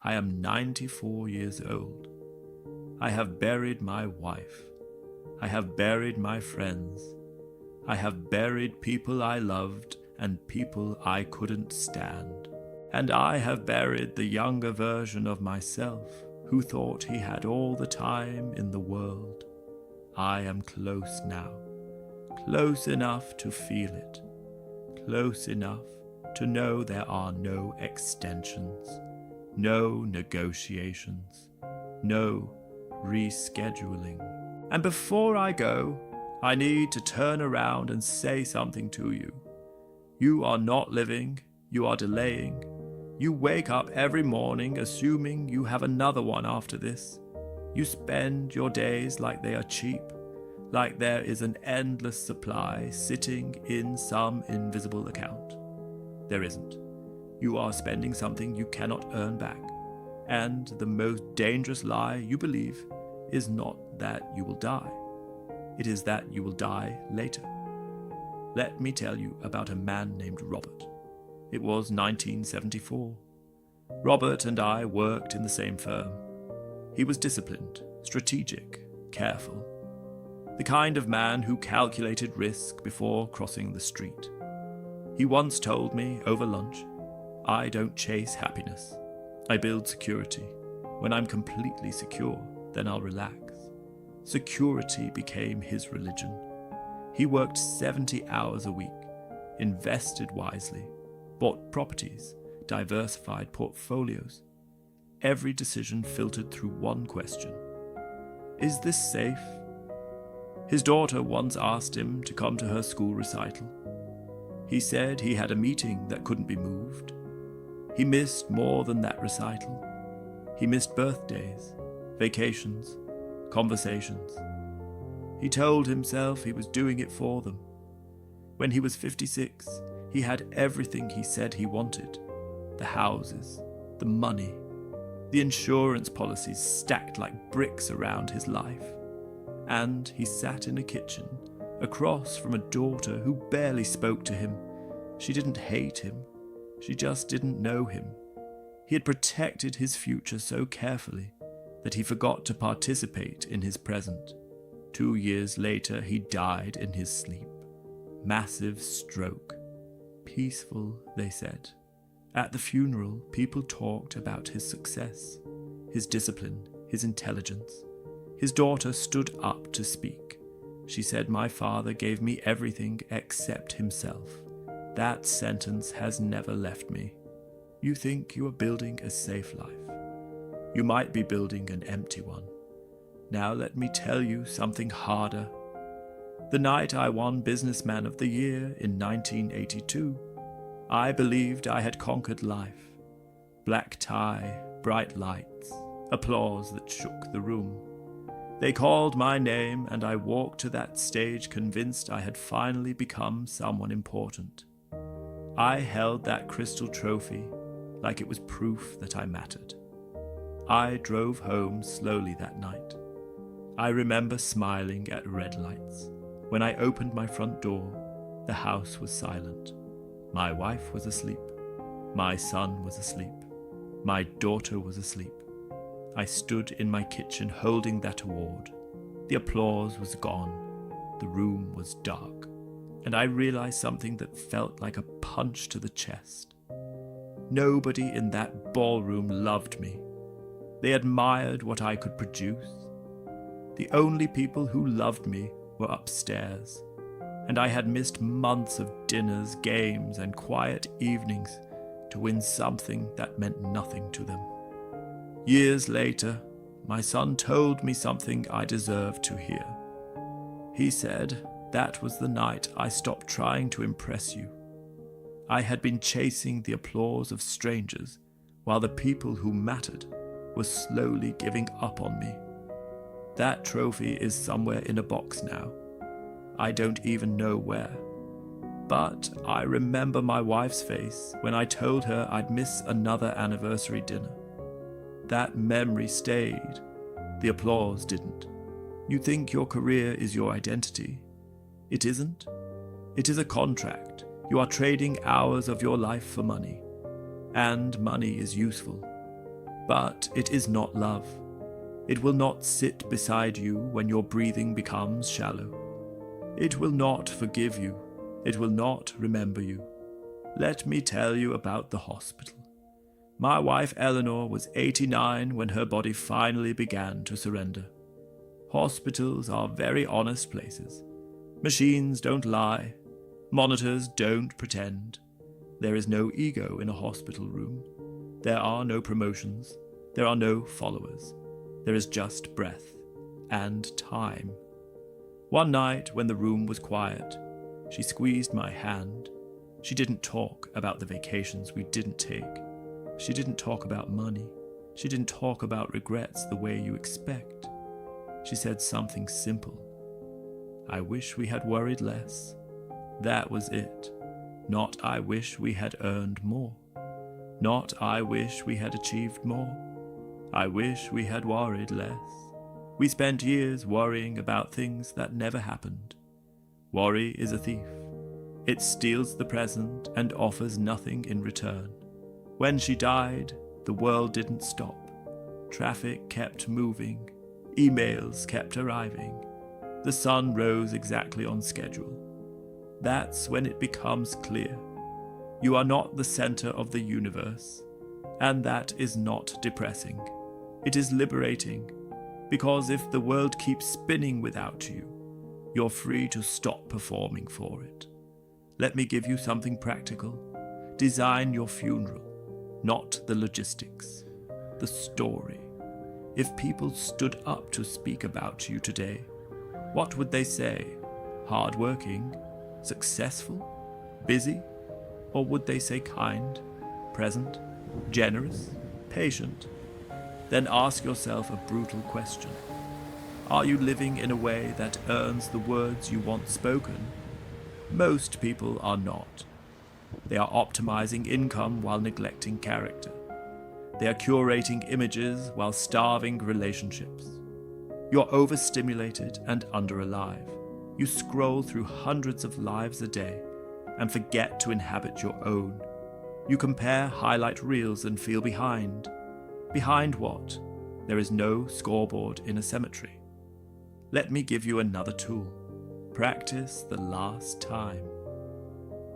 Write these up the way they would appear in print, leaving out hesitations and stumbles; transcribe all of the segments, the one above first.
I am 94 years old. I have buried my wife. I have buried my friends. I have buried people I loved and people I couldn't stand. And I have buried the younger version of myself who thought he had all the time in the world. I am close now, close enough to feel it, close enough to know there are no extensions, no negotiations, no rescheduling. And before I go, I need to turn around and say something to you. You are not living, you are delaying. You wake up every morning assuming you have another one after this. You spend your days like they are cheap, like there is an endless supply sitting in some invisible account. There isn't. You are spending something you cannot earn back. And the most dangerous lie you believe is not that you will die. It is that you will die later. Let me tell you about a man named Robert. It was 1974. Robert and I worked in the same firm. He was disciplined, strategic, careful. The kind of man who calculated risk before crossing the street. He once told me over lunch, I don't chase happiness. I build security. When I'm completely secure, then I'll relax. Security became his religion. He worked 70 hours a week, invested wisely, bought properties, diversified portfolios. Every decision filtered through one question. Is this safe? His daughter once asked him to come to her school recital. He said he had a meeting that couldn't be moved. He missed more than that recital. He missed birthdays, vacations, conversations. He told himself he was doing it for them. When he was 56, he had everything he said he wanted. The houses, the money, the insurance policies stacked like bricks around his life. And he sat in a kitchen, across from a daughter who barely spoke to him. She didn't hate him. She just didn't know him. He had protected his future so carefully that he forgot to participate in his present. 2 years later, he died in his sleep. Massive stroke. Peaceful, they said. At the funeral, people talked about his success, his discipline, his intelligence. His daughter stood up to speak. She said, "My father gave me everything except himself. That sentence has never left me." You think you are building a safe life. You might be building an empty one. Now let me tell you something harder. The night I won Businessman of the Year in 1982, I believed I had conquered life. Black tie, bright lights, applause that shook the room. They called my name and I walked to that stage convinced I had finally become someone important. I held that crystal trophy like it was proof that I mattered. I drove home slowly that night. I remember smiling at red lights. When I opened my front door, the house was silent. My wife was asleep. My son was asleep. My daughter was asleep. I stood in my kitchen holding that award. The applause was gone. The room was dark. And I realized something that felt like a punch to the chest. Nobody in that ballroom loved me. They admired what I could produce. The only people who loved me were upstairs, and I had missed months of dinners, games, and quiet evenings to win something that meant nothing to them. Years later, my son told me something I deserved to hear. He said, "That was the night I stopped trying to impress you. I had been chasing the applause of strangers, while the people who mattered were slowly giving up on me. That trophy is somewhere in a box now. I don't even know where. But I remember my wife's face when I told her I'd miss another anniversary dinner. That memory stayed. The applause didn't. You think your career is your identity. It isn't. It is a contract. You are trading hours of your life for money. And money is useful. But it is not love. It will not sit beside you when your breathing becomes shallow. It will not forgive you. It will not remember you. Let me tell you about the hospital. My wife Eleanor was 89 when her body finally began to surrender. Hospitals are very honest places. Machines don't lie. Monitors don't pretend. There is no ego in a hospital room. There are no promotions. There are no followers. There is just breath and time. One night when the room was quiet, she squeezed my hand. She didn't talk about the vacations we didn't take. She didn't talk about money. She didn't talk about regrets the way you expect. She said something simple. I wish we had worried less. That was it. Not I wish we had earned more. Not I wish we had achieved more. I wish we had worried less. We spent years worrying about things that never happened. Worry is a thief. It steals the present and offers nothing in return. When she died, the world didn't stop. Traffic kept moving. Emails kept arriving. The sun rose exactly on schedule. That's when it becomes clear. You are not the center of the universe, and that is not depressing. It is liberating, because if the world keeps spinning without you, you're free to stop performing for it. Let me give you something practical. Design your funeral, not the logistics, the story. If people stood up to speak about you today, what would they say? Hardworking? Successful? Busy? Or would they say kind, present, generous, patient? Then ask yourself a brutal question. Are you living in a way that earns the words you want spoken? Most people are not. They are optimizing income while neglecting character. They are curating images while starving relationships. You're overstimulated and under-alive. You scroll through hundreds of lives a day and forget to inhabit your own. You compare highlight reels and feel behind. Behind what? There is no scoreboard in a cemetery. Let me give you another tool. Practice the last time.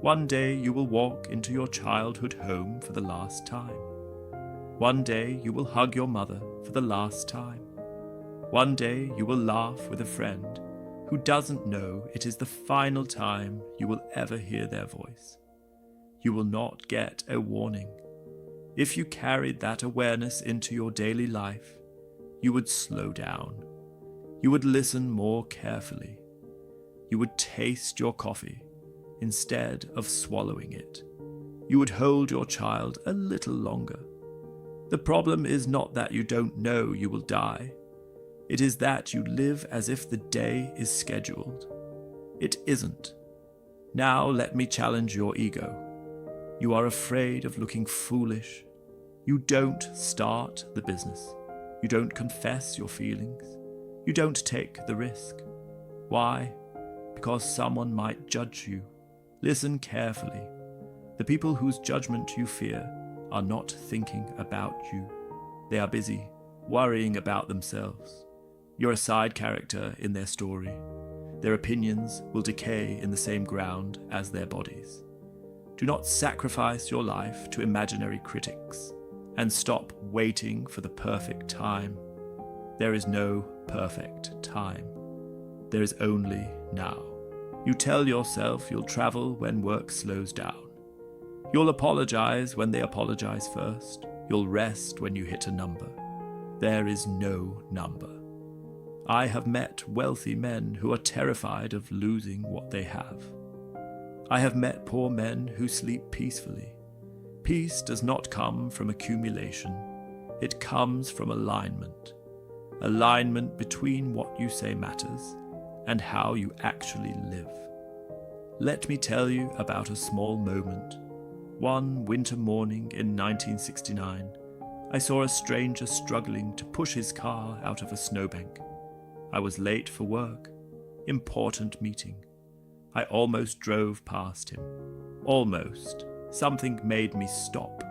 One day you will walk into your childhood home for the last time. One day you will hug your mother for the last time. One day you will laugh with a friend who doesn't know it is the final time you will ever hear their voice. You will not get a warning. If you carried that awareness into your daily life, you would slow down. You would listen more carefully. You would taste your coffee instead of swallowing it. You would hold your child a little longer. The problem is not that you don't know you will die. It is that you live as if the day is scheduled. It isn't. Now let me challenge your ego. You are afraid of looking foolish. You don't start the business. You don't confess your feelings. You don't take the risk. Why? Because someone might judge you. Listen carefully. The people whose judgment you fear are not thinking about you. They are busy worrying about themselves. You're a side character in their story. Their opinions will decay in the same ground as their bodies. Do not sacrifice your life to imaginary critics, and stop waiting for the perfect time. There is no perfect time. There is only now. You tell yourself you'll travel when work slows down. You'll apologize when they apologize first. You'll rest when you hit a number. There is no number. I have met wealthy men who are terrified of losing what they have. I have met poor men who sleep peacefully. Peace does not come from accumulation. It comes from alignment. Alignment between what you say matters and how you actually live. Let me tell you about a small moment. One winter morning in 1969, I saw a stranger struggling to push his car out of a snowbank. I was late for work. Important meeting. I almost drove past him. Almost. Something made me stop.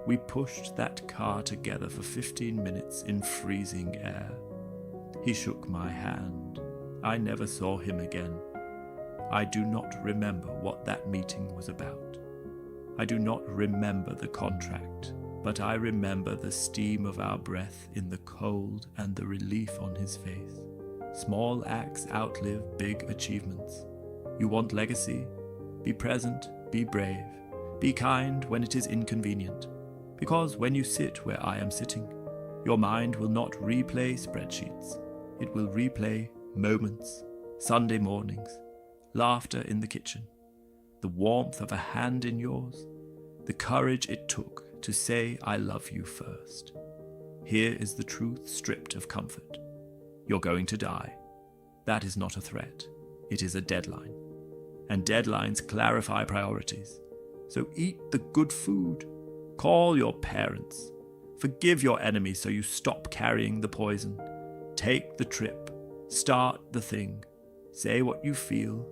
We pushed that car together for 15 minutes in freezing air. He shook my hand. I never saw him again. I do not remember what that meeting was about. I do not remember the contract, but I remember the steam of our breath in the cold and the relief on his face. Small acts outlive big achievements. You want legacy? Be present, be brave, be kind when it is inconvenient. Because when you sit where I am sitting, your mind will not replay spreadsheets. It will replay moments, Sunday mornings, laughter in the kitchen, the warmth of a hand in yours, the courage it took to say I love you first. Here is the truth stripped of comfort. You're going to die. That is not a threat. It is a deadline. And deadlines clarify priorities. So eat the good food. Call your parents. Forgive your enemies so you stop carrying the poison. Take the trip. Start the thing. Say what you feel.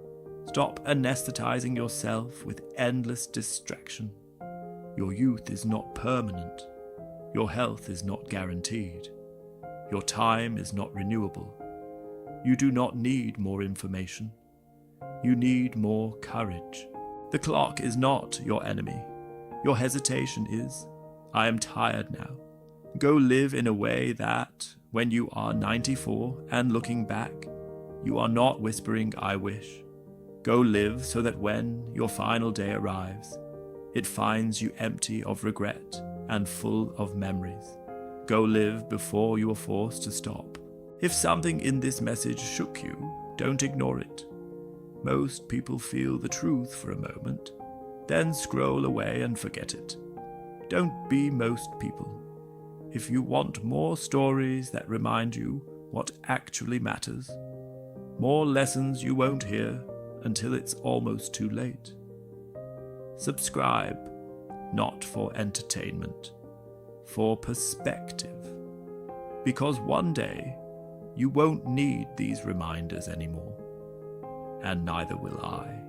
Stop anesthetizing yourself with endless distraction. Your youth is not permanent. Your health is not guaranteed. Your time is not renewable. You do not need more information. You need more courage. The clock is not your enemy. Your hesitation is, I am tired now. Go live in a way that, when you are 94 and looking back, you are not whispering, I wish. Go live so that when your final day arrives, it finds you empty of regret and full of memories. Go live before you are forced to stop. If something in this message shook you, don't ignore it. Most people feel the truth for a moment, then scroll away and forget it. Don't be most people. If you want more stories that remind you what actually matters, more lessons you won't hear until it's almost too late, subscribe, not for entertainment, for perspective. Because one day, you won't need these reminders anymore, and neither will I.